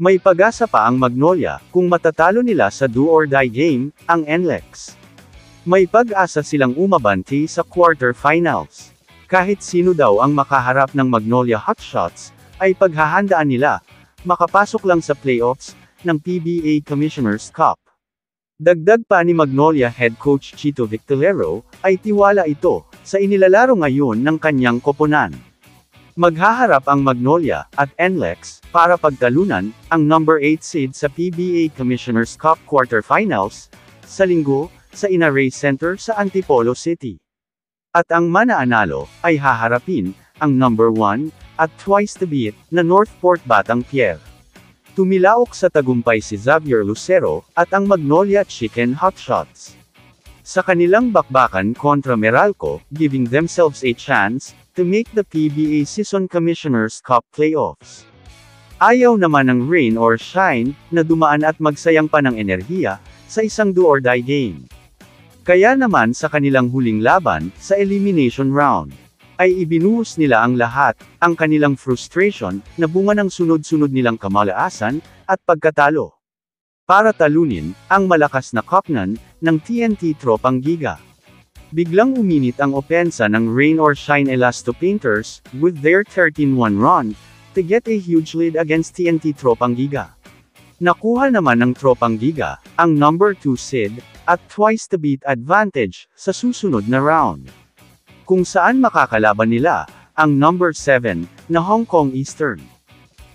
May pag-asa pa ang Magnolia, kung matatalo nila sa do-or-die game, ang NLEX. May pag-asa silang umabanti sa quarter-finals. Kahit sino daw ang makaharap ng Magnolia Hotshots, ay paghahandaan nila, makapasok lang sa playoffs, ng PBA Commissioner's Cup. Dagdag pa ni Magnolia head coach Chito Victorero, ay tiwala ito, sa inilalaro ngayon ng kanyang koponan. Maghaharap ang Magnolia, at NLEX, para pagtalunan, ang number 8 seed sa PBA Commissioner's Cup quarterfinals, sa linggo, sa Inaray Center sa Antipolo City. At ang manaanalo, ay haharapin, ang number 1, at twice to beat, na Northport Batang Pier. Tumilaok sa tagumpay si Xavier Lucero, at ang Magnolia Chicken Hotshots. Sa kanilang bakbakan kontra Meralco, giving themselves a chance, to make the PBA Season Commissioner's Cup playoffs. Ayaw naman ng rain or shine, na dumaan at magsayang pa ng enerhiya, sa isang do-or-die game. Kaya naman sa kanilang huling laban, sa elimination round, ay ibinuhos nila ang lahat, ang kanilang frustration, na bunga ng sunod-sunod nilang kamalaasan, at pagkatalo. Para talunin, ang malakas na kopnan, ng TNT Tropang Giga. Biglang uminit ang opensa ng Rain or Shine Elasto Painters, with their 13-1 run, to get a huge lead against TNT Tropang Giga. Nakuha naman ng Tropang Giga, ang number 2 seed, at twice to beat advantage, sa susunod na round. Kung saan makakalaban nila, ang number 7, na Hong Kong Eastern.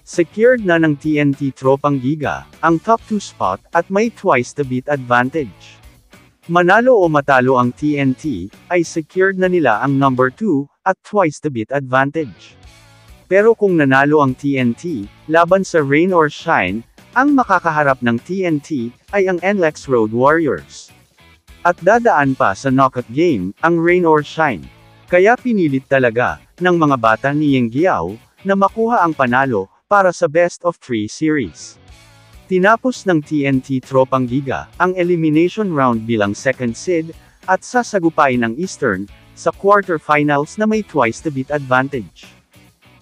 Secured na ng TNT Tropang Giga, ang top 2 spot, at may twice to beat advantage. Manalo o matalo ang TNT, ay secured na nila ang number 2, at twice to beat advantage. Pero kung nanalo ang TNT, laban sa Rain or Shine, ang makakaharap ng TNT, ay ang NLEX Road Warriors. At dadaan pa sa knockout game, ang Rain or Shine. Kaya pinilit talaga, ng mga bata ni Yeng Giao, na makuha ang panalo, para sa best of 3 series. Tinapos ng TNT Tropang Giga, ang elimination round bilang second seed, at sasagupain ng Eastern, sa quarterfinals na may twice to beat advantage.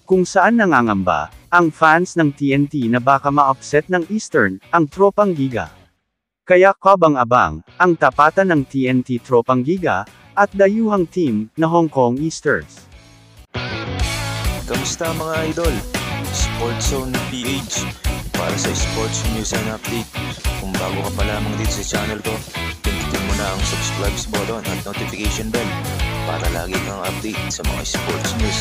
Kung saan nangangamba, ang fans ng TNT na baka ma-upset ng Eastern, ang Tropang Giga. Kaya kabang-abang, ang tapatan ng TNT Tropang Giga, at dayuhang team, na Hong Kong Easters. Kamusta mga idol? Sports Zone PH. Para sa sports news and update. Kung bago ka pa lamang dito sa channel ko, pindutin mo na ang subscribe button at notification bell para lagi kang update sa mga sports news.